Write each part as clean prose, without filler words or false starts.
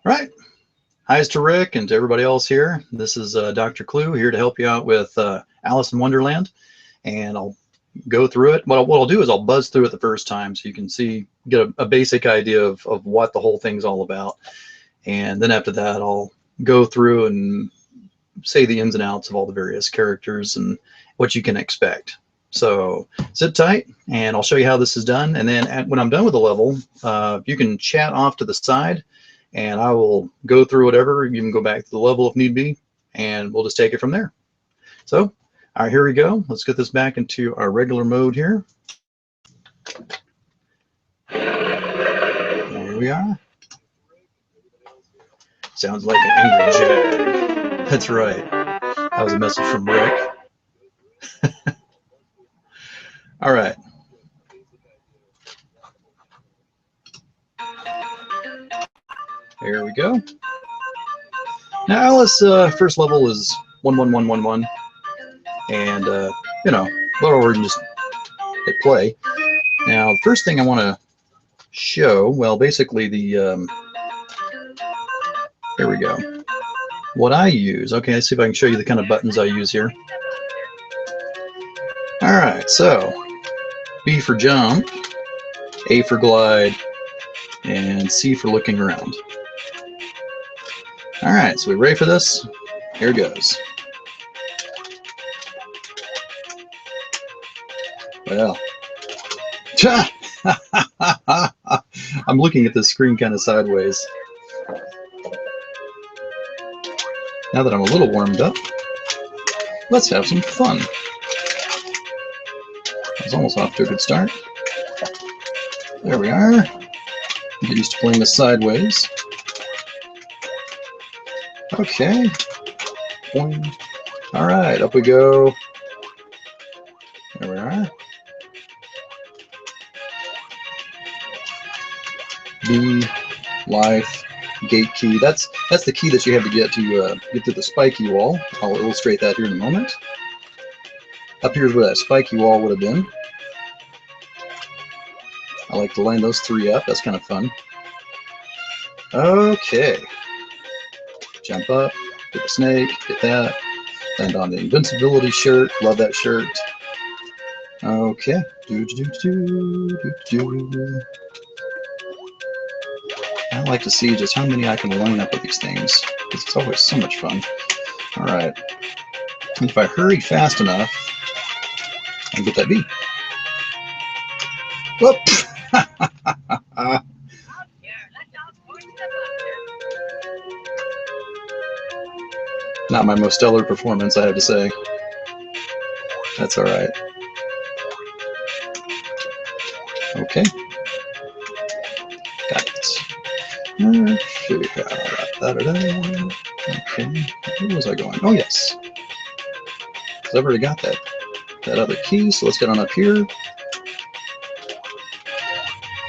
Right. Hi's to Rick and to everybody else here. This is Dr. Clu here to help you out with Alice in Wonderland. And I'll go through it. What I'll do is I'll buzz through it the first time so you can get a basic idea of what the whole thing's all about. And then after that, I'll go through and say the ins and outs of all the various characters and what you can expect. So sit tight and I'll show you how this is done. And then when I'm done with the level, you can chat off to the side and I will go through whatever. You can go back to the level if need be, and we'll just take it from there. So, all right, here we go. Let's get this back into our regular mode here. There we are. Sounds like an angry jag. That's right. That was a message from Rick. All right. There we go. Now, Alice, first level is 11111, and you know, we're just hit play. Now, the first thing I want to show, well, basically the here we go. What I use. Okay, let's see if I can show you the kind of buttons I use here. All right, so B for jump, A for glide, and C for looking around. All right, so we ready for this? Here it goes. Well, I'm looking at this screen kind of sideways. Now that I'm a little warmed up, let's have some fun. I was almost off to a good start. There we are. Get used to playing this sideways. Okay. Boing. All right, up we go. There we are. B, life, gate key. That's the key that you have to get through the spiky wall. I'll illustrate that here in a moment. Up here's where that spiky wall would have been. I like to line those three up. That's kind of fun. Okay. Jump up, get the snake, get that. Land on the invincibility shirt. Love that shirt. Okay. I like to see just how many I can line up with these things. It's always so much fun. All right. And if I hurry fast enough, I can get that B. Whoop! Not my most stellar performance, I have to say. That's all right. Okay. Got it. Okay. Where was I going? Oh, yes. I've already got that other key, so let's get on up here.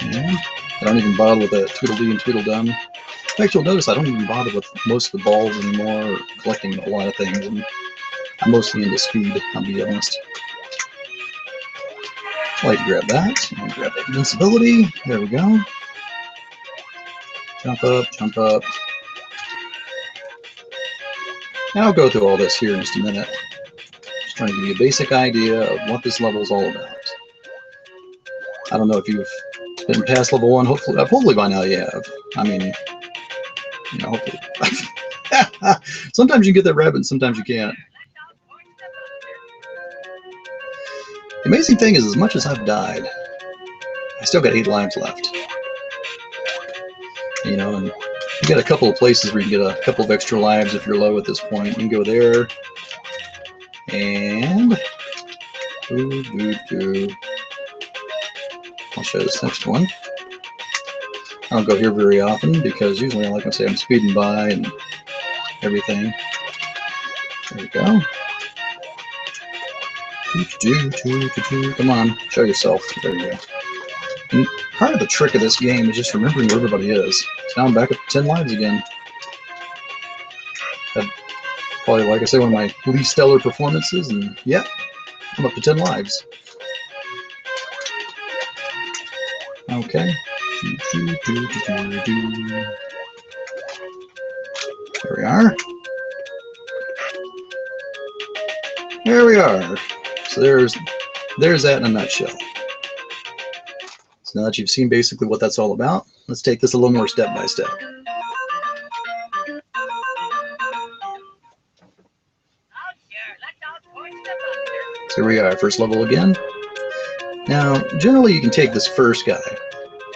And I don't even bother with that Tweedledee and Tweedledum. In fact, you'll notice I don't even bother with most of the balls anymore, or collecting a lot of things. And I'm mostly into speed, I'll be honest. I like to grab that, and grab that invincibility. There we go. Jump up, jump up. Now I'll go through all this here in just a minute. Just trying to give you a basic idea of what this level is all about. I don't know if you've been past level 1. Hopefully by now you have. I mean, you know, hopefully. Sometimes you get that rabbit and sometimes you can't. The amazing thing is, as much as I've died, I still got 8 lives left. You know, and you got a couple of places where you can get a couple of extra lives if you're low at this point. You can go there, and I'll show this next one. I don't go here very often because usually, like I say, I'm speeding by and everything. There we go. Come on, show yourself. There you go. And part of the trick of this game is just remembering where everybody is. So now I'm back up to 10 lives again. That probably, like I say, one of my least stellar performances, and yeah, I'm up to 10 lives. Okay. There we are. There we are. So there's that in a nutshell. So now that you've seen basically what that's all about, let's take this a little more step by step. So here we are, first level again. Now, generally you can take this first guy,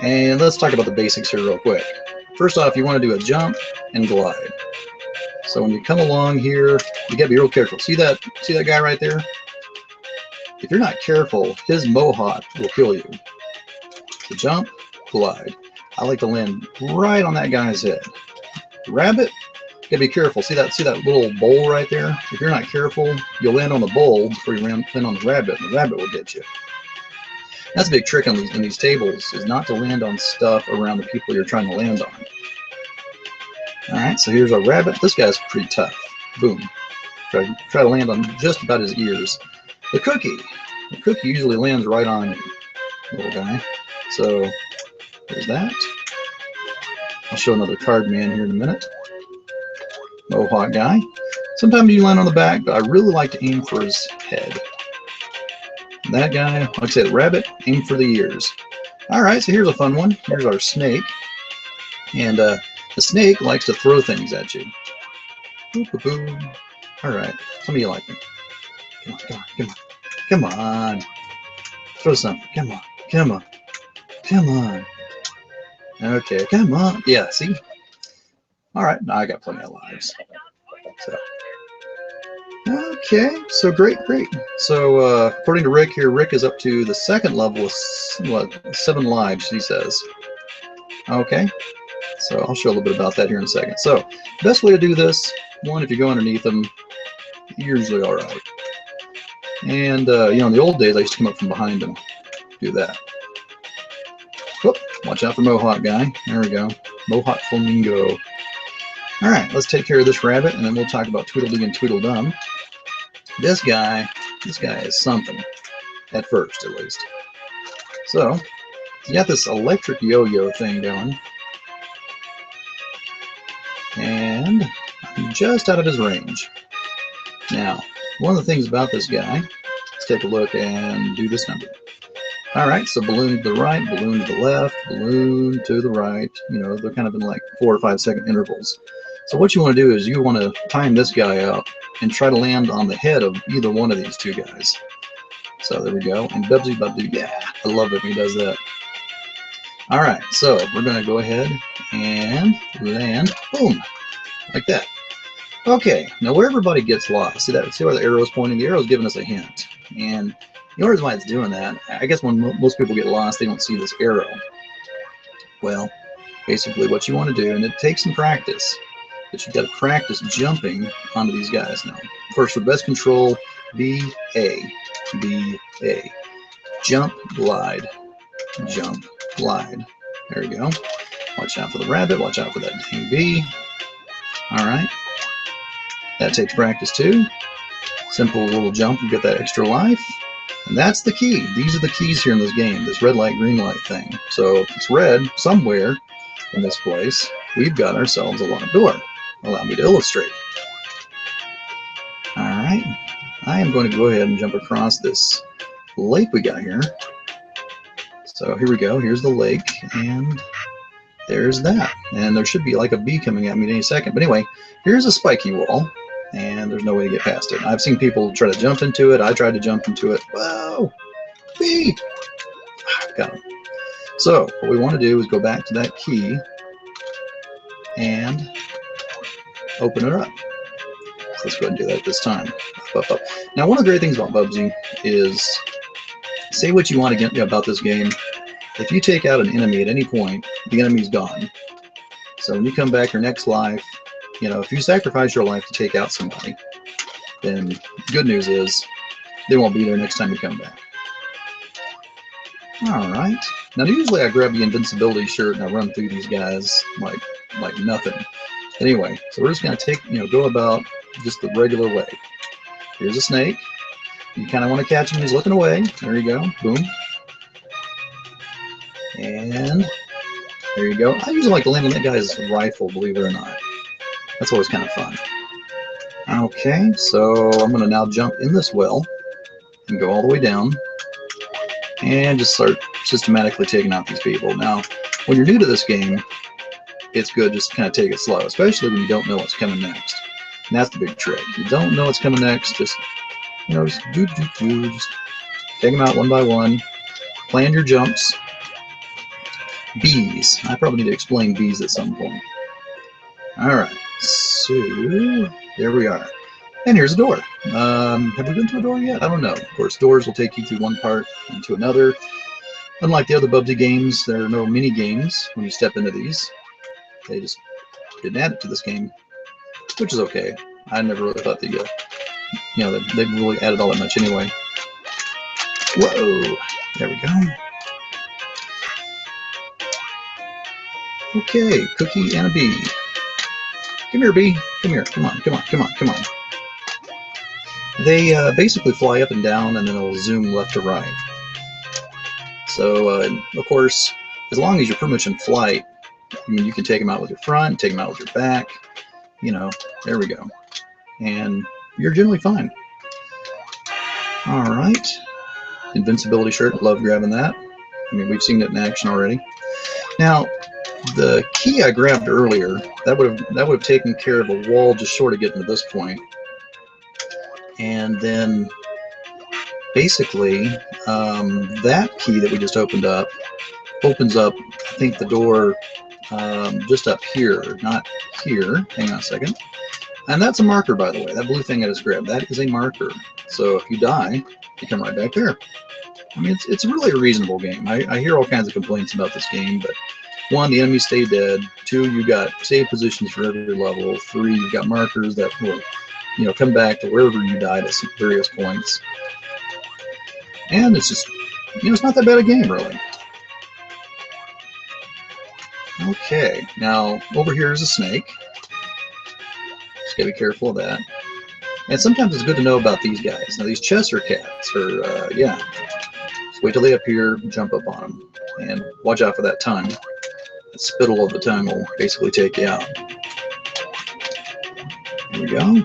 and let's talk about the basics here real quick. First off, you want to do a jump and glide. So when you come along here, you gotta be real careful. See that guy right there? If you're not careful, his mohawk will kill you. So jump, glide. I like to land right on that guy's head. The rabbit, you gotta be careful. See that little bowl right there? If you're not careful, you'll land on the bowl before you land on the rabbit, and the rabbit will get you. That's a big trick in these tables, is not to land on stuff around the people you're trying to land on. Alright, so here's our rabbit. This guy's pretty tough. Boom. Try to land on just about his ears. The cookie usually lands right on you, little guy. So there's that. I'll show another card man here in a minute. Mohawk guy. Sometimes you land on the back, but I really like to aim for his head. And that guy, like I said, the rabbit, aim for the ears. Alright, so here's a fun one. Here's our snake. And the snake likes to throw things at you. Boop-a-boom. Alright, some of you like me. Come on, come on, come on. Come on. Throw something. Come on, come on. Come on. Okay, come on. Yeah, see? Alright, now I got plenty of lives. So. Okay, so great. So according to Rick here, Rick is up to the second level with, what, 7 lives, he says. Okay, so I'll show a little bit about that here in a second. So, best way to do this, one, if you go underneath them, you're usually alright. And, you know, in the old days, I used to come up from behind them. Do that. Whoop, watch out for Mohawk guy. There we go. Mohawk Flamingo. Alright, let's take care of this rabbit, and then we'll talk about Tweedledee and Tweedledum. This guy is something. At first, at least. So, you got this electric yo-yo thing going. And I'm just out of his range. Now, one of the things about this guy, let's take a look and do this number. Alright, so balloon to the right, balloon to the left, balloon to the right. You know, they're kind of in like 4 or 5 second intervals. So what you want to do is you want to time this guy up and try to land on the head of either one of these two guys. So there we go. And Bubsy Bobcat, yeah, I love it when he does that. Alright, so we're going to go ahead and land, boom, like that. Okay, now where everybody gets lost, see where the arrow is pointing? The arrow is giving us a hint. And the reason why it's doing that, I guess when most people get lost, they don't see this arrow. Well, basically what you want to do, and it takes some practice, but you've got to practice jumping onto these guys now. First, for best control, B-A, B-A. Jump, glide, jump, glide. There we go. Watch out for the rabbit, watch out for that dang bee. Alright. That takes practice too. Simple little jump and get that extra life. And that's the key. These are the keys here in this game, this red light, green light thing. So if it's red somewhere in this place, we've got ourselves a locked door. Allow me to illustrate. Alright. I am going to go ahead and jump across this lake we got here. So here we go. Here's the lake. And there's that. And there should be like a bee coming at me in any second. But anyway, here's a spiky wall. And there's no way to get past it. I've seen people try to jump into it. I tried to jump into it. Whoa! Bee! Got him. So, what we want to do is go back to that key and open it up. So let's go ahead and do that this time. Up, up. Now, one of the great things about Bubsy is, say what you want to get about this game. If you take out an enemy at any point, the enemy's gone. So when you come back your next life, you know, if you sacrifice your life to take out somebody, then good news is they won't be there next time you come back. Alright. Now usually I grab the invincibility shirt and I run through these guys like nothing. Anyway, so we're just going to take, you know, go about just the regular way. Here's a snake. You kind of want to catch him. He's looking away. There you go. Boom. And there you go. I usually like to land on that guy's rifle, believe it or not. That's always kind of fun. Okay, so I'm going to now jump in this well and go all the way down and just start systematically taking out these people. Now, when you're new to this game, it's good just to kind of take it slow, especially when you don't know what's coming next. And that's the big trick. If you don't know what's coming next, just, just just take them out one by one. Plan your jumps. Bees. I probably need to explain bees at some point. Alright, so there we are. And here's a door. Have we been to a door yet? I don't know. Of course, doors will take you through one part and to another. Unlike the other Bubsy games, there are no mini games when you step into these. They just didn't add it to this game, which is okay. I never really thought they really added all that much anyway. Whoa! There we go. Okay, cookie and a bee. Come here, bee. Come here. Come on, come on, come on, come on. They basically fly up and down, and then they'll zoom left to right. So, of course, as long as you're pretty much in flight, I mean, you can take them out with your front, take them out with your back. There we go. And you're generally fine. All right. Invincibility shirt. Love grabbing that. I mean, we've seen it in action already. Now, the key I grabbed earlier, that would have taken care of a wall just short of getting to this point. And then basically that key that we just opened up opens up, I think, the door just up here, not here. Hang on a second. And that's a marker, by the way. That blue thing I just grabbed, that is a marker. So if you die, you come right back there. I mean, it's really a reasonable game. I hear all kinds of complaints about this game, but 1, the enemies stay dead. 2, you got save positions for every level. 3, you've got markers that will come back to wherever you died at some various points. And it's just, it's not that bad a game, really. Okay, now over here is a snake. Just gotta be careful of that. And sometimes it's good to know about these guys. Now these Cheshire cats are, just wait till they appear, jump up on them, and watch out for that tongue. The spittle of the tongue will basically take you out. Here we go.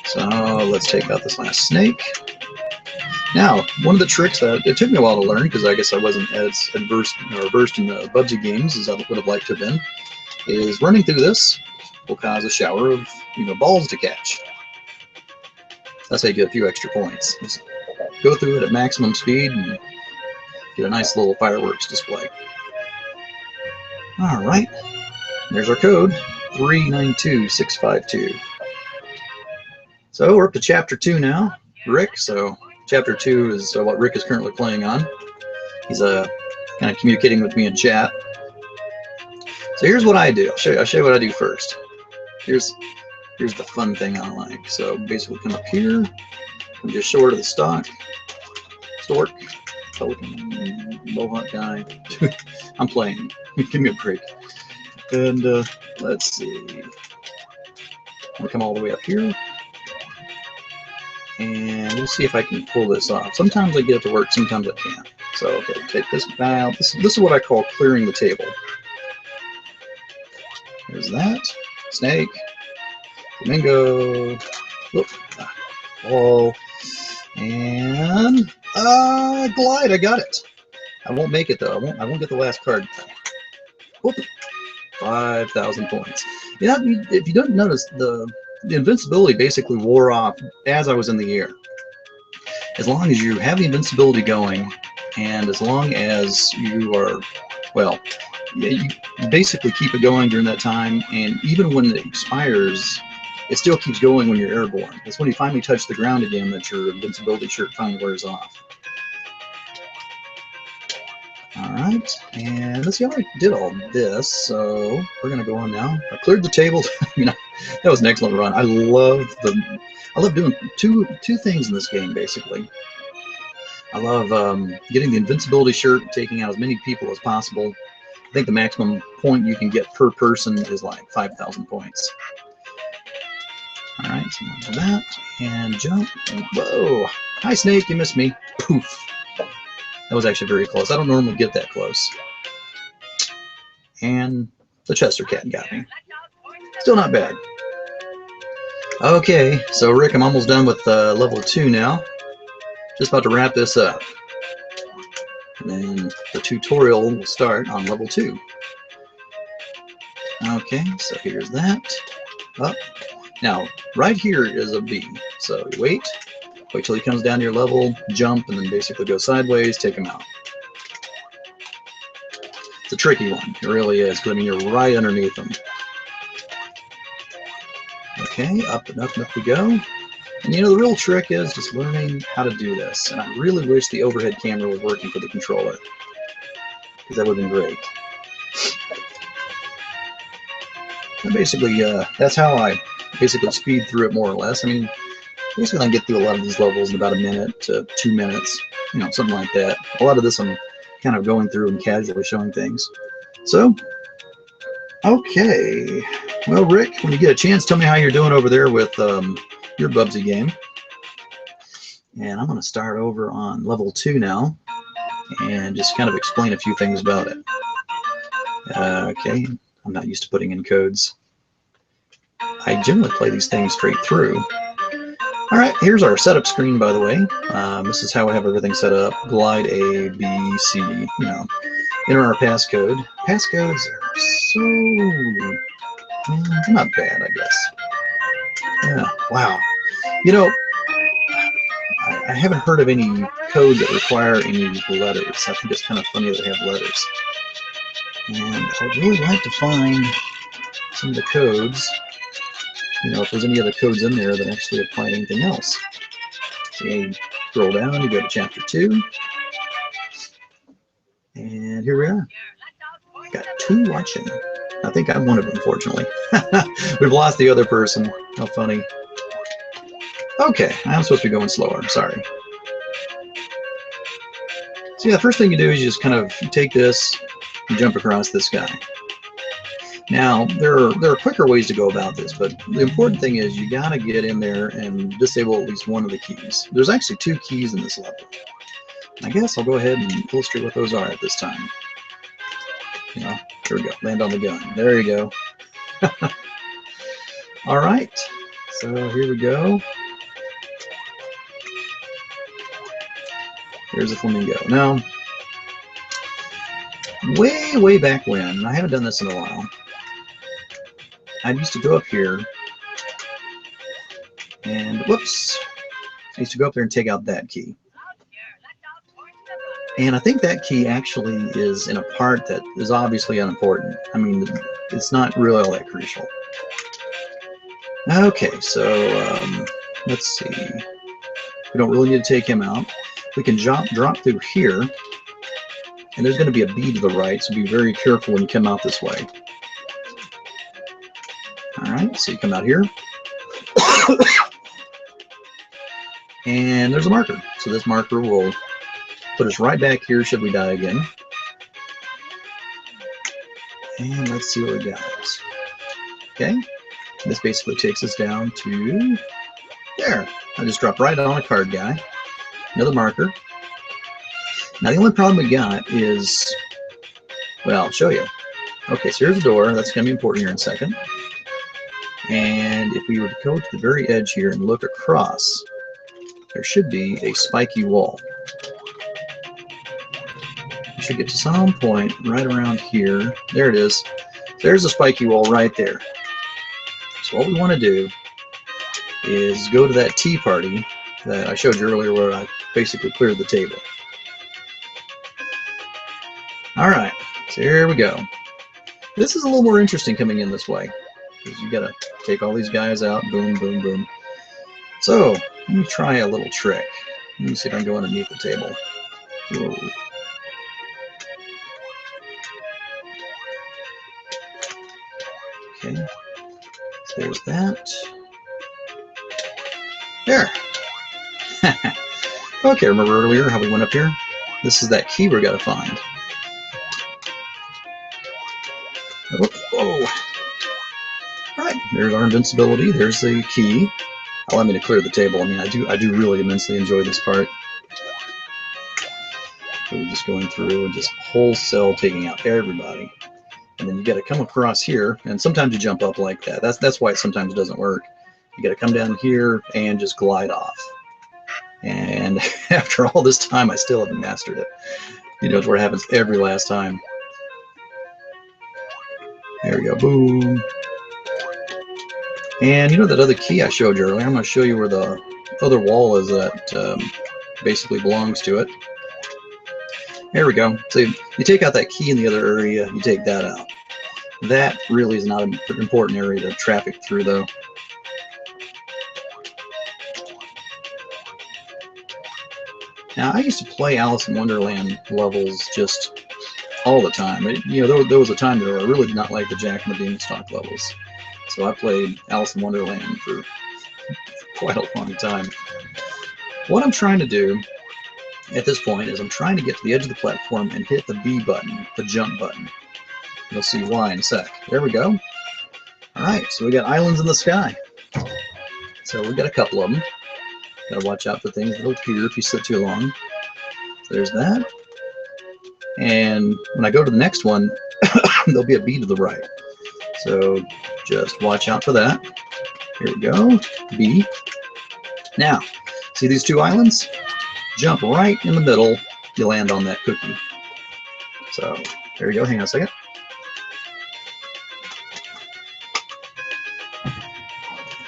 So let's take out this last snake. Now, one of the tricks that it took me a while to learn, because I guess I wasn't as versed in the Bubsy games as I would have liked to have been, is running through this will cause a shower of balls to catch. That's how you get a few extra points. Just go through it at maximum speed and get a nice little fireworks display. All right, there's our code, 392652. So we're up to Chapter 2 now, Rick. So Chapter 2 is what Rick is currently playing on. He's kind of communicating with me in chat. So here's what I do. I'll show you what I do first. Here's the fun thing I like. So basically come up here, come just short of the stork, pelican, mohawk guy. I'm playing. Give me a break. And let's see. I'll come all the way up here. And we'll see if I can pull this off. Sometimes I get it to work, sometimes I can't. So, okay, take this guy out. This is what I call clearing the table. There's that. Snake. Flamingo. Whoop. Ball. And glide. I got it. I won't make it though. I won't get the last card. Whoop. 5,000 points. If you don't notice, the invincibility basically wore off as I was in the air. As long as you have the invincibility going, and as long as you are, you basically keep it going during that time, and even when it expires, it still keeps going when you're airborne. It's when you finally touch the ground again that your invincibility shirt finally wears off. Alright, and let's see how I did all this. So we're gonna go on now. I cleared the table. That was an excellent run. I love doing two things in this game basically. I love getting the invincibility shirt and taking out as many people as possible. I think the maximum point you can get per person is like 5,000 points. Alright, so we'll do that and jump. And whoa! Hi snake, you missed me. Poof. That was actually very close. I don't normally get that close. And the Chester cat got me. Still not bad. Okay, so Rick, I'm almost done with level 2 now. Just about to wrap this up. And then the tutorial will start on level 2. Okay, so here's that. Up. Now, right here is a B. So you wait till he comes down to your level, jump, and then basically go sideways, take him out. It's a tricky one. It really is, because I mean, you're right underneath him. Okay, up and up and up we go. And you know, the real trick is just learning how to do this. And I really wish the overhead camera was working for the controller, because that would have been great. And basically, that's how I basically speed through it more or less. I mean, basically I get through a lot of these levels in about 1 minute to 2 minutes, you know, something like that. A lot of this I'm kind of going through and casually showing things. So, okay. Well, Rick, when you get a chance, tell me how you're doing over there with your Bubsy game. And I'm going to start over on level 2 now and just kind of explain a few things about it. Okay, I'm not used to putting in codes. I generally play these things straight through. All right, here's our setup screen, by the way. This is how I have everything set up. Glide A, B, C, you know. Enter our passcode. Passcodes are so not bad, I guess. Yeah, wow. You know, I haven't heard of any code that require any letters. I think it's kind of funny that they have letters. And I'd really like to find some of the codes. You know, if there's any other codes in there that actually apply to anything else. So you scroll down, you go to chapter 2. And here we are. Got 2 watching. I think I'm one of them, unfortunately. We've lost the other person. How funny. Okay, I'm supposed to be going slower. I'm sorry. So yeah, the first thing you do is you just kind of take this and jump across this guy. Now, there are quicker ways to go about this, but the important thing is you got to get in there and disable at least one of the keys. There's actually 2 keys in this level. I guess I'll go ahead and illustrate what those are at this time. You know, here we go. Land on the gun. There you go. All right. So here we go. Here's a Flamingo. Now, way back when, I haven't done this in a while, I used to go up here and, whoops, I used to go up there and take out that key. And I think that key actually is in a part that is obviously unimportant. I mean, it's not really all that crucial. Okay, so let's see. We don't really need to take him out. We can drop through here, and there's going to be a B to the right, so be very careful when you come out this way. All right, so you come out here. And there's a marker. So this marker will put us right back here should we die again. And let's see what we got. Okay, this basically takes us down to there. I just dropped right on a card guy. Another marker. Now the only problem we got is, well, I'll show you. Okay, so here's the door. That's going to be important here in a second. And if we were to go to the very edge here and look across, there should be a spiky wall. You should get to some point right around here. There it is. There's a spiky wall right there. So what we want to do is go to that tea party that I showed you earlier where I basically cleared the table. All right, so here we go. This is a little more interesting coming in this way, because you got to take all these guys out, boom, boom, boom. So let me try a little trick. Let me see if I can go underneath the table. Whoa. Okay, so there's that. There. Okay, remember earlier how we went up here? This is that key we're got to find. Whoa. All right, there's our invincibility. There's the key. Allow me to clear the table. I mean, I do really immensely enjoy this part. So we're just going through and just wholesale taking out everybody. And then you got to come across here, and sometimes you jump up like that. That's why it sometimes doesn't work. You got to come down here and just glide off. And after all this time, I still haven't mastered it. You know, it's where it happens every last time. There we go, boom. And you know that other key I showed you earlier? I'm going to show you where the other wall is that basically belongs to it. There we go. So you take out that key in the other area, you take that out. That really is not an important area to traffic through, though. Now, I used to play Alice in Wonderland levels just all the time. You know, there was a time there where I really did not like the Jack and the Beanstalk levels. So I played Alice in Wonderland for quite a long time. What I'm trying to do at this point is I'm trying to get to the edge of the platform and hit the B button, the jump button. You'll see why in a sec. There we go. All right, so we got islands in the sky. So we got a couple of them. Got to watch out for things that'll appear if you sit too long. So there's that. And when I go to the next one, there'll be a B to the right. So just watch out for that. Here we go, B. Now, see these two islands? Jump right in the middle, you land on that cookie. So there you go, hang on a second.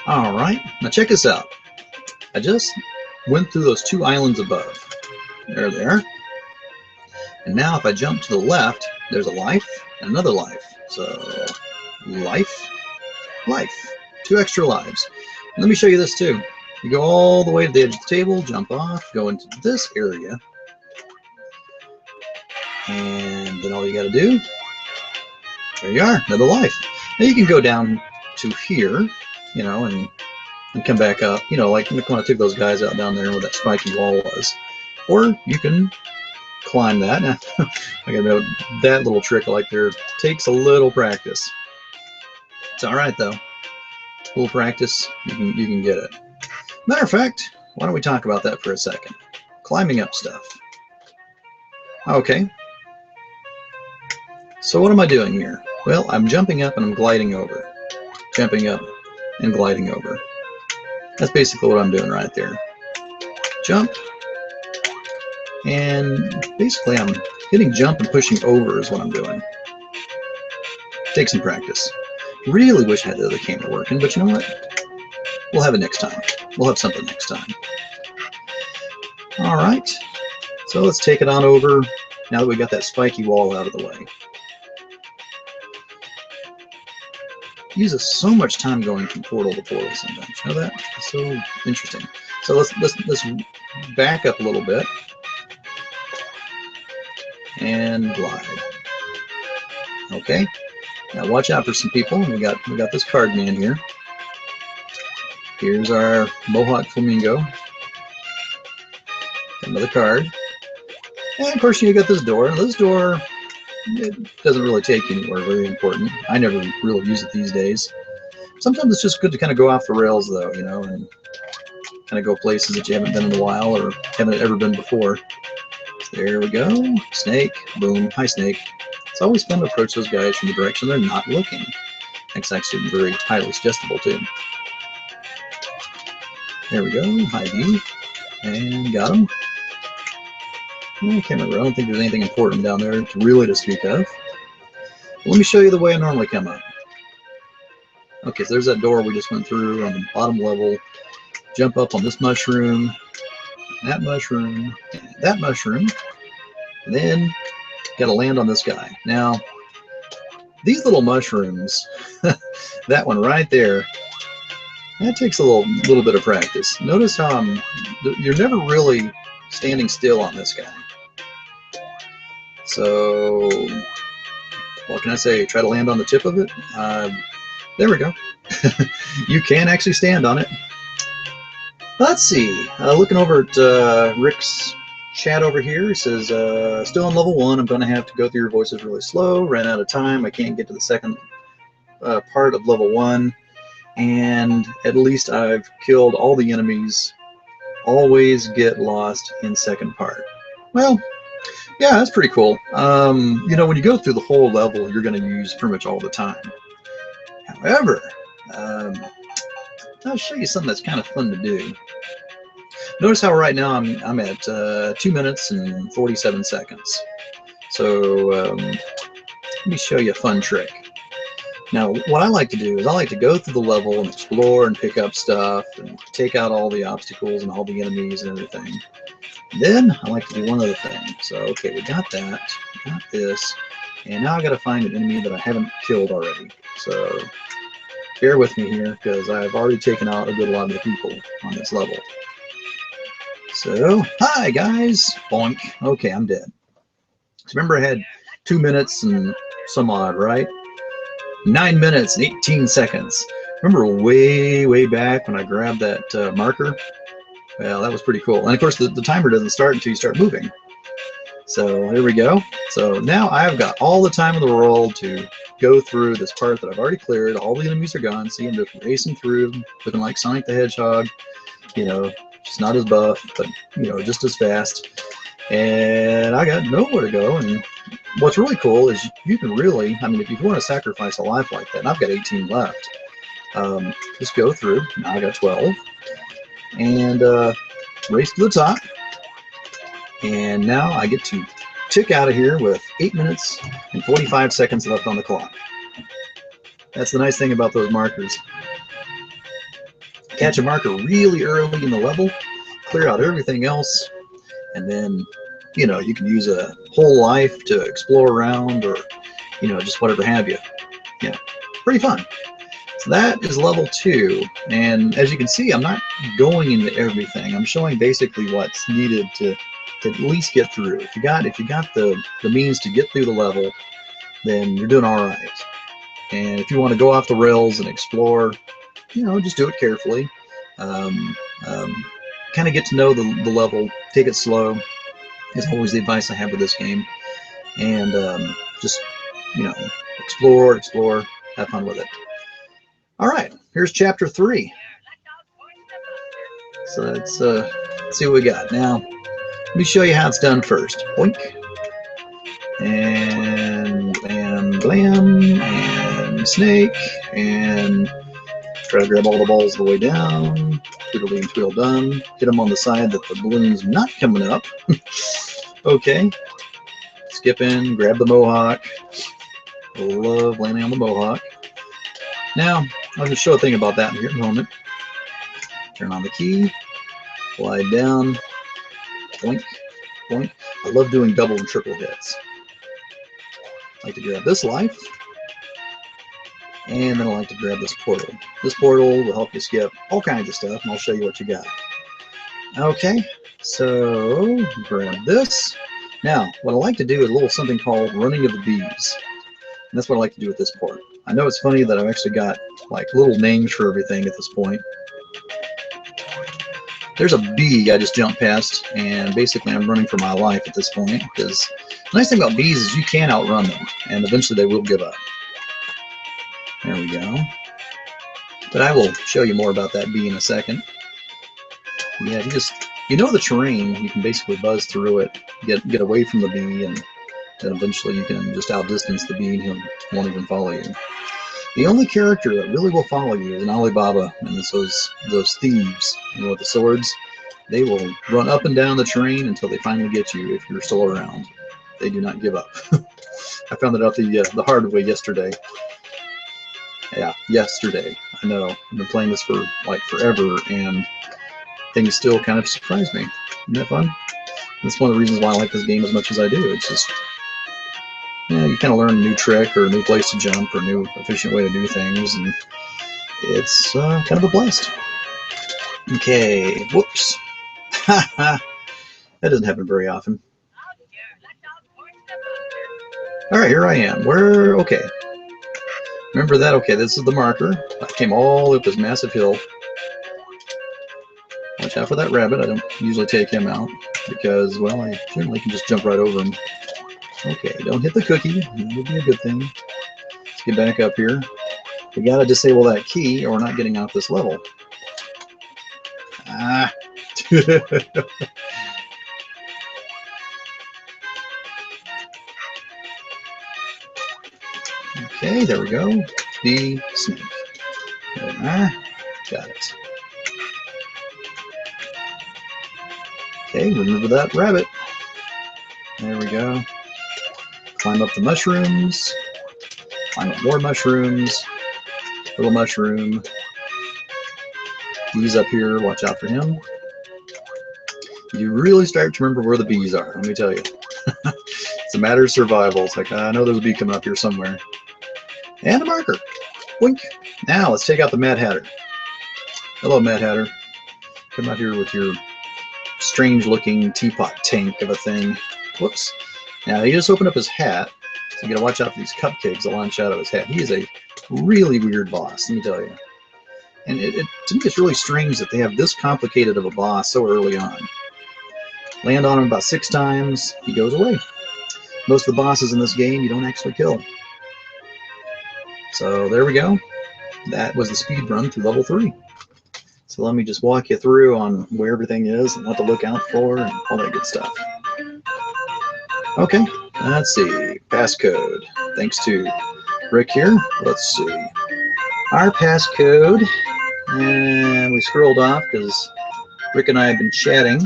All right, now check this out. I just went through those two islands above. There they are. And now if I jump to the left, there's a life and another life. So life, life, 2 extra lives. And let me show you this too. You go all the way to the edge of the table, jump off, go into this area. And then all you got to do, there you are, another life. Now you can go down to here, you know, and come back up, you know, like when I took those guys out down there where that spiky wall was. Or you can climb that. Now, I gotta know that little trick I like there takes a little practice. It's all right though. A little practice, you can get it. Matter of fact, why don't we talk about that for a second? Climbing up stuff. Okay. So what am I doing here? Well, I'm jumping up and I'm gliding over. Jumping up and gliding over. That's basically what I'm doing right there. Jump. And basically I'm hitting jump and pushing over is what I'm doing. Take some practice. Really wish I had the other camera working, but you know what? We'll have it next time. We'll have something next time. All right. So let's take it on over now that we got that spiky wall out of the way. It uses so much time going from portal to portal sometimes. You know that? It's so interesting. So let's back up a little bit and glide. Okay. Now watch out for some people. We got this card man here. Here's our Mohawk Flamingo. Another card. And of course you got this door. This door, it doesn't really take you anywhere very important. I never really use it these days. Sometimes it's just good to kind of go off the rails though, you know, and kind of go places that you haven't been in a while or haven't ever been before. There we go. Snake. Boom. Hi, snake. It's always fun to approach those guys from the direction they're not looking. It's actually very highly suggestible too. There we go. Hi, B. And got him. I can't remember. I don't think there's anything important down there to speak of. Let me show you the way I normally come up. Okay, so there's that door we just went through on the bottom level. Jump up on this mushroom, that mushroom, and that mushroom. And then got to land on this guy. Now, these little mushrooms, that one right there, that takes a little bit of practice. Notice how you're never really standing still on this guy. So, what can I say? Try to land on the tip of it. There we go. You can actually stand on it. Let's see. Looking over at Rick's chat over here, he says, still on level 1. I'm going to have to go through your voices really slow. Ran out of time. I can't get to the second part of level 1. And at least I've killed all the enemies. Always get lost in second part. Well, yeah, that's pretty cool. You know, when you go through the whole level, you're going to use pretty much all the time. However, I I'll show you something that's kind of fun to do. Notice how right now I'm at 2 minutes and 47 seconds. So let me show you a fun trick. Now, what I like to do is I like to go through the level and explore and pick up stuff and take out all the obstacles and all the enemies and everything. Then I like to do one other thing. So, okay, we got that, got this, and now I got to find an enemy that I haven't killed already. So, bear with me here because I've already taken out a good lot of the people on this level. So, hi guys, boink. Okay, I'm dead. So remember I had 2 minutes and some odd, right? 9 minutes and 18 seconds. Remember way back when I grabbed that marker? Well, that was pretty cool. And of course, the timer doesn't start until you start moving. So here we go. So now I've got all the time in the world to go through this part that I've already cleared. All the enemies are gone. See, I'm just racing through, looking like Sonic the Hedgehog. You know, just not as buff, but, you know, just as fast. And I got nowhere to go. And what's really cool is you can really, I mean, if you want to sacrifice a life like that, and I've got 18 left, just go through. Now I got 12. And race to the top. And now I get to tick out of here with 8 minutes and 45 seconds left on the clock. That's the nice thing about those markers. Catch a marker really early in the level, clear out everything else, and then, you know, you can use a whole life to explore around or, you know, just whatever have you. Yeah, pretty fun. So that is level 2, and as you can see, I'm not going into everything. I'm showing basically what's needed to at least get through. If you got the means to get through the level, then you're doing all right. And if you want to go off the rails and explore, you know, just do it carefully. Kind of get to know the level. Take it slow. Is always the advice I have with this game. And just, you know, explore, have fun with it. All right, here's chapter 3. So let's see what we got. Now, let me show you how it's done first. Boink. And blam, blam, and snake, and try to grab all the balls the way down. Twiddly and twiddle done. Hit them on the side that the balloon's not coming up. Okay. Skip in, grab the mohawk. Love landing on the mohawk. Now, I'll just show a thing about that here in a moment. Turn on the key, slide down, boink, boink. I love doing double and triple hits. I like to grab this life, and then I like to grab this portal. This portal will help you skip all kinds of stuff, and I'll show you what you got. Okay, so grab this. Now, what I like to do is a little something called running of the bees. And that's what I like to do with this part. I know it's funny that I've actually got like little names for everything at this point. There's a bee I just jumped past, and basically I'm running for my life at this point, because the nice thing about bees is you can outrun them, and eventually they will give up. There we go. But I will show you more about that bee in a second. Yeah, if you know the terrain, you can basically buzz through it, get away from the bee, and then eventually you can just outdistance the bee and he won't even follow you. The only character that really will follow you is an Alibaba, and it's those thieves, you know, with the swords. They will run up and down the terrain until they finally get you if you're still around. They do not give up. I found that out the hard way yesterday. Yeah, yesterday. I know. I've been playing this for like forever, and things still kind of surprise me. Isn't that fun? That's one of the reasons why I like this game as much as I do. It's just, yeah, you kind of learn a new trick or a new place to jump or a new efficient way to do things, and it's kind of a blast. Okay, whoops. That doesn't happen very often. All right, here I am. Okay. Remember that? Okay, this is the marker. I came all the way up this massive hill. Watch out for that rabbit. I don't usually take him out because, well, I generally can just jump right over him. Okay, don't hit the cookie. That would be a good thing. Let's get back up here. We gotta disable that key or we're not getting off this level. Ah. Okay, there we go. The snake. There we are. Got it. Okay, remember that rabbit. There we go. Climb up the mushrooms. Climb up more mushrooms. Little mushroom. Bees up here. Watch out for him. You really start to remember where the bees are, let me tell you. It's a matter of survival. It's like, I know there's a bee coming up here somewhere. And a marker. Wink. Now let's take out the Mad Hatter. Hello, Mad Hatter. Come out here with your strange-looking teapot tank of a thing. Whoops. Now he just opened up his hat, so you gotta watch out for these cupcakes that launch out of his hat. He is a really weird boss, let me tell you. And to me, it's really strange that they have this complicated of a boss so early on. Land on him about 6 times, he goes away. Most of the bosses in this game you don't actually kill. So there we go. That was the speed run through level 3. So let me just walk you through on where everything is and what to look out for and all that good stuff. Okay, let's see. Passcode. Thanks to Rick here. Let's see. Our passcode. And we scrolled off because Rick and I have been chatting.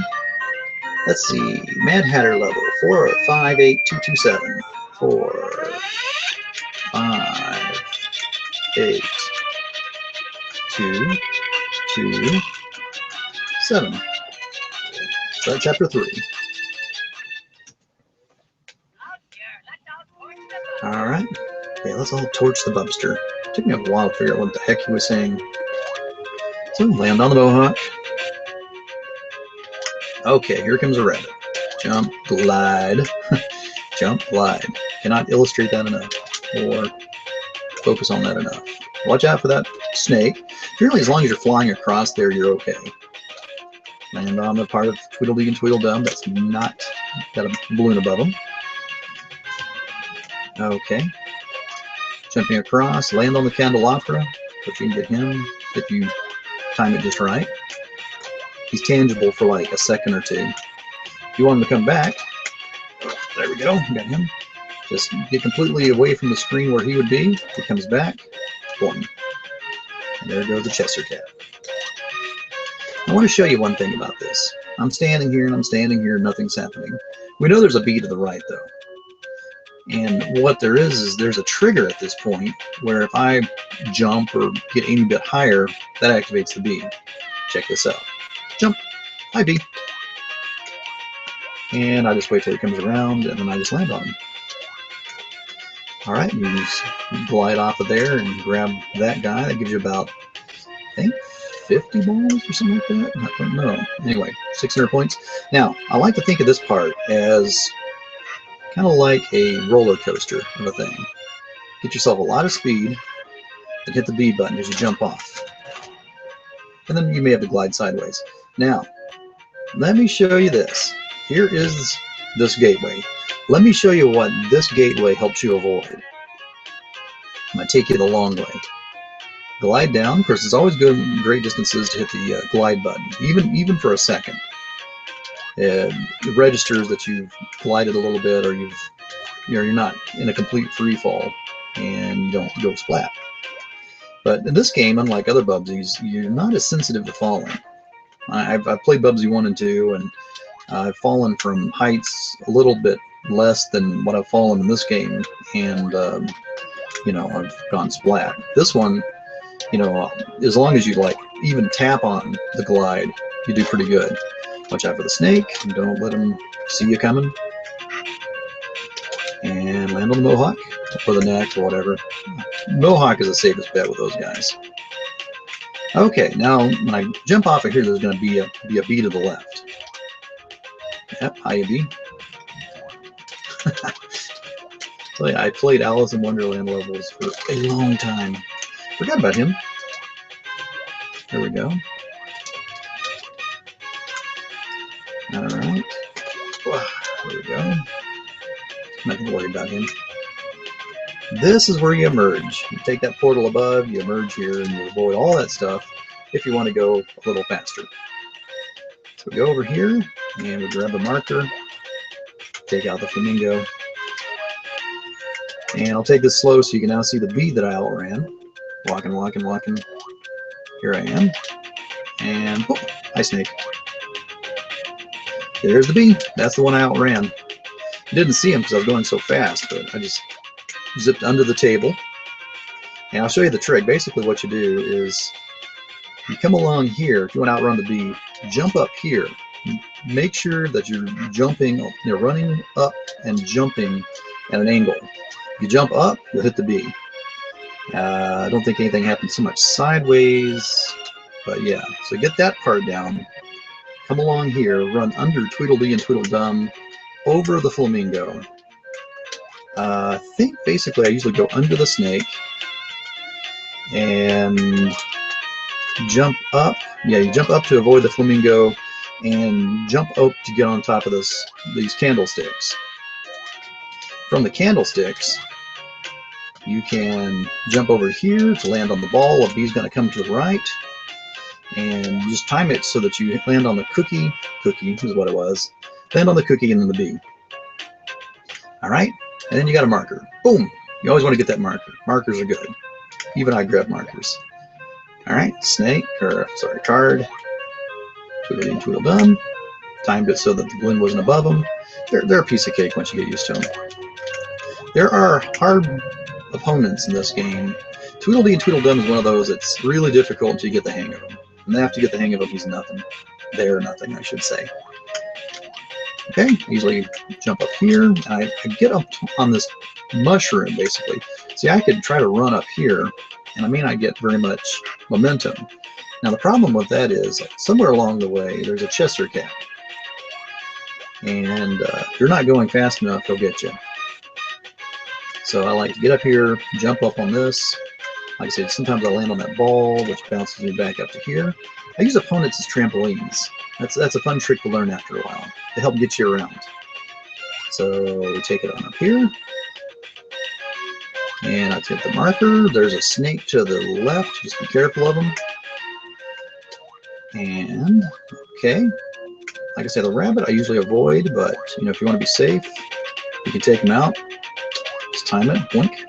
Let's see. Mad Hatter level 458227. 4582227. So that's chapter 3. All right. Okay, let's all torch the Bubster. It took me a while to figure out what the heck he was saying. So land on the Mohawk. Okay, here comes a rabbit. Jump, glide. Jump, glide. Cannot illustrate that enough or focus on that enough. Watch out for that snake. Apparently, as long as you're flying across there, you're okay. Land on the part of Tweedledee and Tweedledum that's not got a balloon above them. Okay. Jumping across, land on the candelabra, but you can get him if you time it just right. He's tangible for like a second or two. If you want him to come back, there we go, got him. Just get completely away from the screen where he would be. He comes back, boom. And there goes the Chester cat. I want to show you one thing about this. I'm standing here and I'm standing here, nothing's happening. We know there's a bee to the right though. And what there is there's a trigger at this point where if I jump or get any bit higher, that activates the bee. Check this out. Jump. Hi, bee. And I just wait till he comes around and then I just land on him. All right, you just glide off of there and grab that guy. That gives you about, I think, 50 balls or something like that. I don't know. Anyway, 600 points. Now, I like to think of this part as kind of like a roller coaster of a thing. Get yourself a lot of speed and hit the B button as you jump off. And then you may have to glide sideways. Now, let me show you this. Here is this gateway. Let me show you what this gateway helps you avoid. I'm going to take you the long way. Glide down. Of course, it's always good great distances to hit the glide button, even for a second. It registers that you've glided a little bit, or you're not in a complete free fall, and you don't go splat. But in this game, unlike other Bubsies, you're not as sensitive to falling. I've played Bubsy 1 and 2, and I've fallen from heights a little bit less than what I've fallen in this game, and you know, I've gone splat. This one, you know, as long as you like even tap on the glide, you do pretty good. Watch out for the snake, and don't let him see you coming. And land on the Mohawk, or the neck, or whatever. Mohawk is the safest bet with those guys. Okay, now when I jump off of here, there's going to be a bee to the left. Yep, hi, bee. So yeah, I played Alice in Wonderland levels for a long time. Forgot about him. There we go. All right. There we go. Not going to worry about him. This is where you emerge. You take that portal above, you emerge here, and you avoid all that stuff if you want to go a little faster. So we go over here, and we grab the marker, take out the Flamingo, and I'll take this slow so you can now see the bee that I outran. Walking. Here I am. And, oh, hi snake. There's the bee. That's the one I outran. I didn't see him because I was going so fast, but I just zipped under the table. And I'll show you the trick. Basically what you do is you come along here. If you want to outrun the bee, jump up here. Make sure that you're jumping, you're running up and jumping at an angle. If you jump up, you'll hit the bee. I don't think anything happens so much sideways, but yeah. So get that part down. Come along here, run under Tweedledee and Tweedledum, over the Flamingo. I think basically I usually go under the snake and jump up. Yeah, you jump up to avoid the Flamingo and jump up to get on top of these candlesticks. From the candlesticks, you can jump over here to land on the ball. A bee's going to come to the right. And you just time it so that you land on the cookie is what it was. Land on the cookie and then the bee. All right, and then you got a marker. Boom! You always want to get that marker. Markers are good. Even I grab markers. All right, snake, or sorry, card. Tweedledee and Tweedledum. Timed it so that the balloon wasn't above them. They're a piece of cake once you get used to them. There are hard opponents in this game. Tweedledee and Tweedledum is one of those that's really difficult until you get the hang of him. And after you get the hang of him, he's nothing. They're nothing, I should say. Okay, easily jump up here. I get up on this mushroom, basically. See, I could try to run up here, and I may not get very much momentum. Now, the problem with that is, somewhere along the way, there's a Chester cat. And if you're not going fast enough, he'll get you. So I like to get up here, jump up on this. Like I said, sometimes I land on that ball, which bounces me back up to here. I use opponents as trampolines. That's a fun trick to learn after a while, to help get you around. So we take it on up here. And I take the marker. There's a snake to the left. Just be careful of them. And, okay. Like I said, the rabbit I usually avoid, but, you know, if you want to be safe, you can take them out. Just time it. Blink.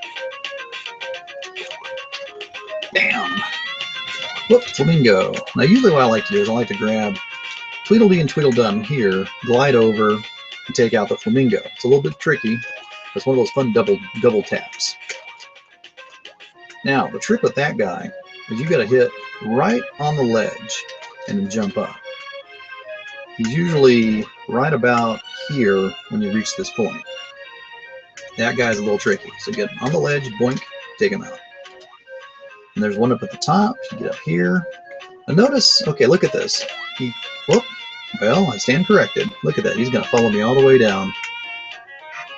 Bam! Whoop, Flamingo. Now, usually what I like to do is I like to grab Tweedledee and Tweedledum here, glide over, and take out the Flamingo. It's a little bit tricky. It's one of those fun double taps. Now, the trick with that guy is you got to hit right on the ledge and then jump up. He's usually right about here when you reach this point. That guy's a little tricky. So get on the ledge, boink, take him out. And there's one up at the top. You get up here. And notice, okay, look at this. Whoop. Well, I stand corrected. Look at that. He's going to follow me all the way down.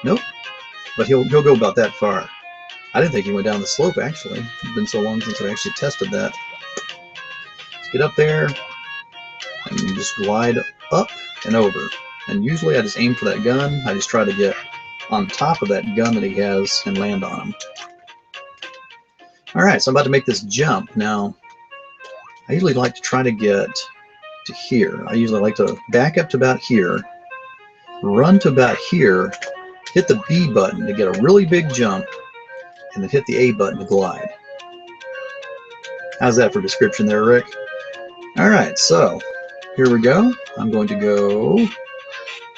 Nope. But he'll go about that far. I didn't think he went down the slope, actually. It's been so long since I actually tested that. Let's get up there. And you just glide up and over. And usually I just aim for that gun. I just try to get on top of that gun that he has and land on him. Alright, so I'm about to make this jump. Now, I usually like to try to get to here. I usually like to back up to about here, run to about here, hit the B button to get a really big jump, and then hit the A button to glide. How's that for description there, Rick? Alright, so here we go. I'm going to go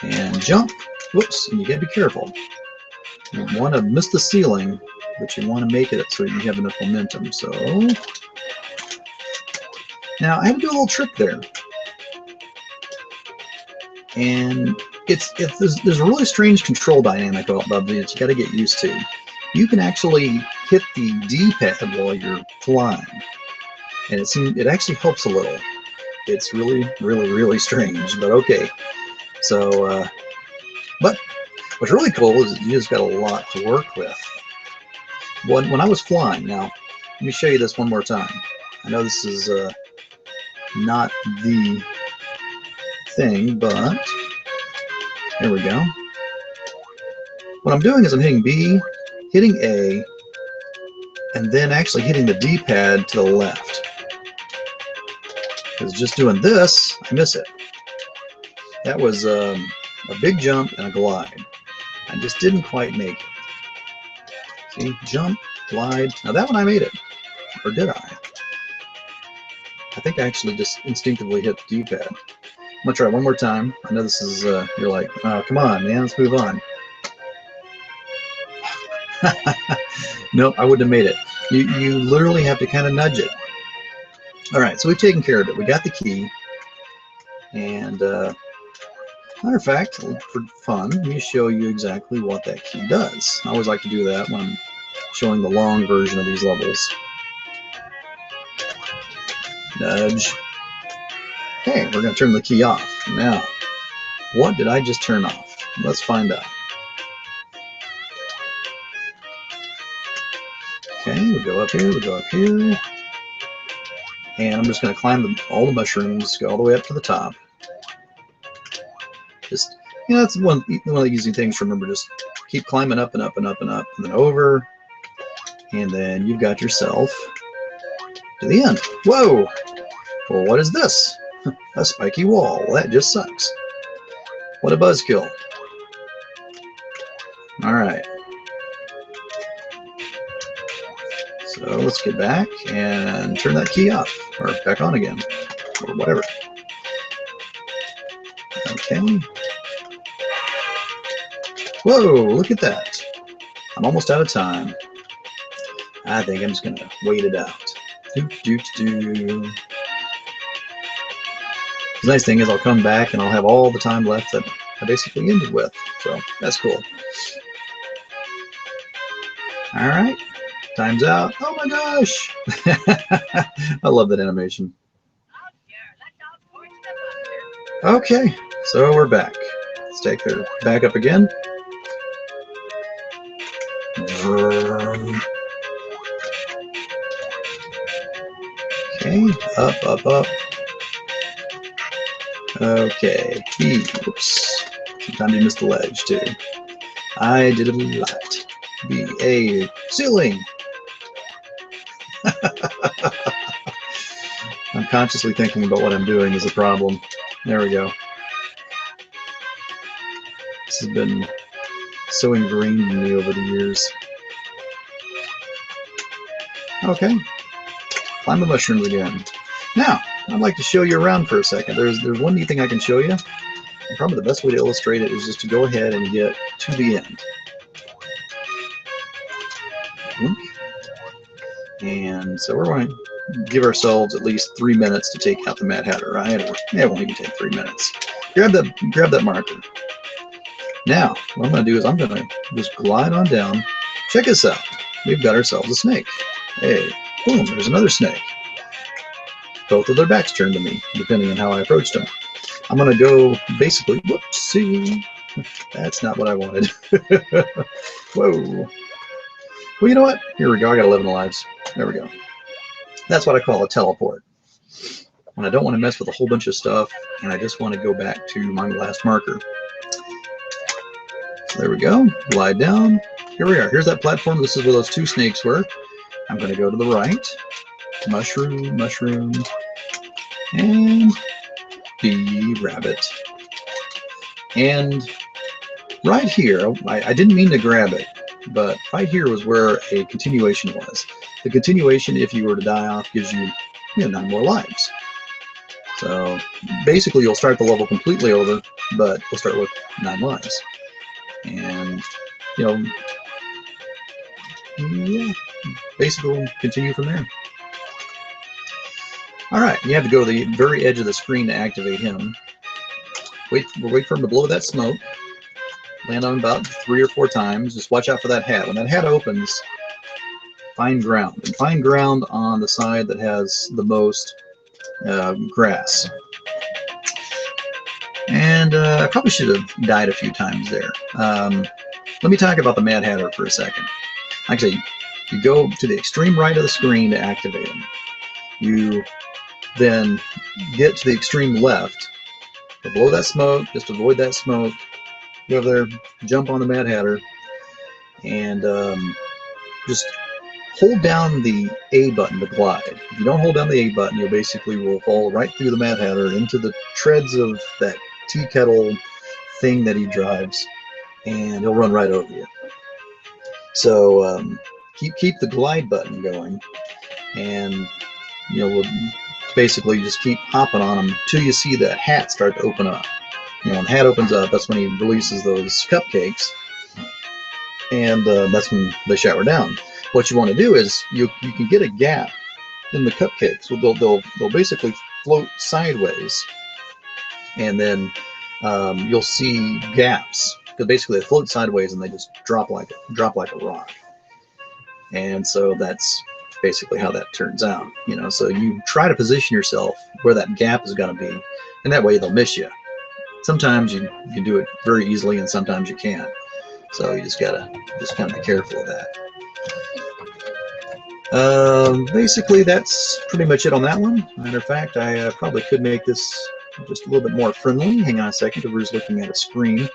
and jump. Whoops, and you gotta be careful. You want to miss the ceiling, but you want to make it so you have enough momentum. So now I have to do a little trick there. And there's a really strange control dynamic about this you got to get used to. You can actually hit the D-pad while you're flying, and it actually helps a little. It's really strange, but okay. So, but what's really cool is you just got a lot to work with. When I was flying, now let me show you this one more time. I know this is not the thing, but there we go. What I'm doing is I'm hitting B, hitting A, and then actually hitting the D-pad to the left. Because just doing this, I miss it. That was a big jump and a glide. I just didn't quite make it. See, jump, glide. Now that one I made it. Or did I? I think I actually just instinctively hit the D-pad. I'm gonna try one more time. I know this is, you're like, oh, come on, man, let's move on. Nope, I wouldn't have made it. You literally have to kind of nudge it. All right, so we've taken care of it. We got the key. And matter of fact, for fun, let me show you exactly what that key does. I always like to do that when I'm showing the long version of these levels. Nudge. Okay, we're going to turn the key off. Now, what did I just turn off? Let's find out. Okay, we'll go up here, we'll go up here. And I'm just going to climb all the mushrooms, go all the way up to the top. Just, you know, that's one of the easy things to remember. Just keep climbing up and up and up and up, and then over. And then you've got yourself to the end. Whoa! Well, what is this? A spiky wall. That just sucks. What a buzzkill. All right. So let's get back and turn that key off, or back on again, or whatever. Okay. Whoa, look at that. I'm almost out of time. I think I'm just going to wait it out. The nice thing is I'll come back and I'll have all the time left that I basically ended with. So that's cool. All right. Time's out. Oh my gosh. I love that animation. Okay. So we're back. Let's take her back up again. Okay, up, up, up. Okay, oops. Sometimes you miss the ledge too. I did a lot. Be a ceiling. I'm consciously thinking about what I'm doing is a problem. There we go. This has been so ingrained in me over the years. Okay. Climb the mushrooms again. Now, I'd like to show you around for a second. There's one neat thing I can show you. And probably the best way to illustrate it is just to go ahead and get to the end. And so we're going to give ourselves at least 3 minutes to take out the Mad Hatter, right? Or it won't even take 3 minutes. Grab that marker. Now, what I'm going to do is I'm going to just glide on down. Check this out. We've got ourselves a snake. Hey, boom, there's another snake. Both of their backs turned to me, depending on how I approached them. I'm going to go basically, whoopsie. That's not what I wanted. Whoa. Well, you know what? Here we go. I got 11 lives. There we go. That's what I call a teleport. When I don't want to mess with a whole bunch of stuff, and I just want to go back to my last marker. So there we go. Glide down. Here we are. Here's that platform. This is where those two snakes were. I'm going to go to the right. Mushroom, mushroom, and bee rabbit. And right here, I didn't mean to grab it, but right here was where a continuation was. The continuation, if you were to die off, gives you, 9 more lives. So basically, you'll start the level completely over, but you'll start with 9 lives. And, yeah, basically we'll continue from there. All right, you have to go to the very edge of the screen to activate him. Wait for him to blow that smoke. Land on him about 3 or 4 times. Just watch out for that hat. When that hat opens, find ground. And find ground on the side that has the most grass. And I probably should have died a few times there. Let me talk about the Mad Hatter for a second. Actually, you go to the extreme right of the screen to activate him. You then get to the extreme left, blow that smoke, just avoid that smoke, go over there, jump on the Mad Hatter, and just hold down the A button to glide. If you don't hold down the A button, you basically will fall right through the Mad Hatter into the treads of that tea kettle thing that he drives, and he'll run right over you. So keep the glide button going, and we'll basically you just keep hopping on them till you see the hat start to open up. You know, when the hat opens up, that's when he releases those cupcakes, and that's when they shower down. What you want to do is you can get a gap in the cupcakes. Well, they'll basically float sideways, and then you'll see gaps because basically they float sideways and they just drop like a rock. And so that's basically how that turns out. You know, so you try to position yourself where that gap is going to be, and that way they'll miss you. Sometimes you can do it very easily, and sometimes you can't. So you just gotta kind of be careful of that. Basically, that's pretty much it on that one. Matter of fact, I probably could make this just a little bit more friendly. Hang on a second, we're just looking at a screen.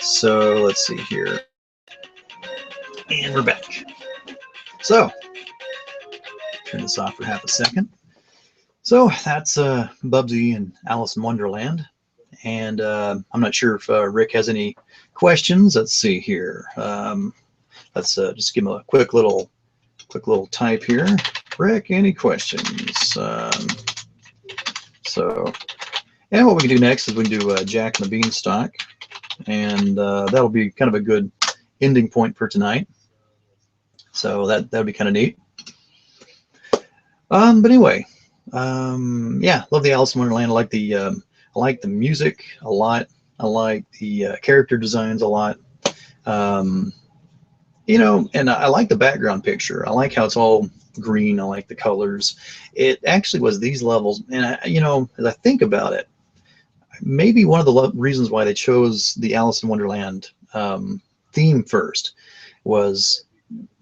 So let's see here. And we're back. So, turn this off for half a second. So that's Bubsy and Alice in Wonderland. And I'm not sure if Rick has any questions. Let's see here. Let's just give him a quick little type here. Rick, any questions? And what we can do next is we can do Jack and the Beanstalk, and that'll be kind of a good ending point for tonight. So that'd be kind of neat. But anyway, yeah, love the Alice in Wonderland. I like the music a lot. I like the character designs a lot. You know, and I like the background picture. I like how it's all green. I like the colors. It actually was these levels, and you know, as I think about it, maybe one of the reasons why they chose the Alice in Wonderland theme first was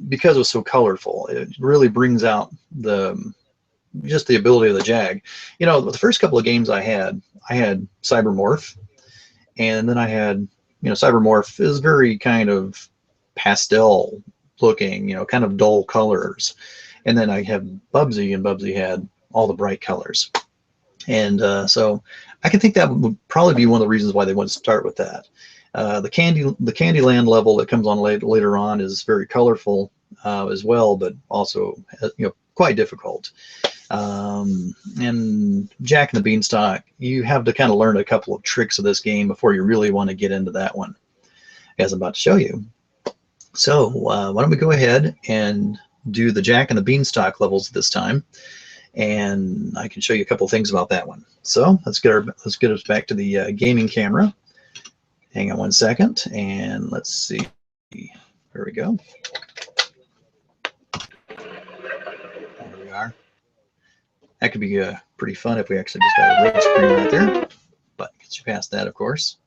because it was so colorful. It really brings out just the ability of the Jag. You know, the first couple of games I had Cybermorph, and then I had, you know, Cybermorph is very kind of pastel looking, you know, kind of dull colors. And then I have Bubsy, and Bubsy had all the bright colors. And so I can think that would probably be one of the reasons why they want to start with that. The Candyland level that comes on later on is very colorful as well, but also, you know, quite difficult. And Jack and the Beanstalk, you have to kind of learn a couple of tricks of this game before you really want to get into that one, as I'm about to show you. So why don't we go ahead and do the Jack and the Beanstalk levels this time, and I can show you a couple of things about that one. So let's get us back to the gaming camera. Hang on one second, and let's see. There we go. There we are. That could be pretty fun if we actually just got a red screen right there, but get you past that, of course.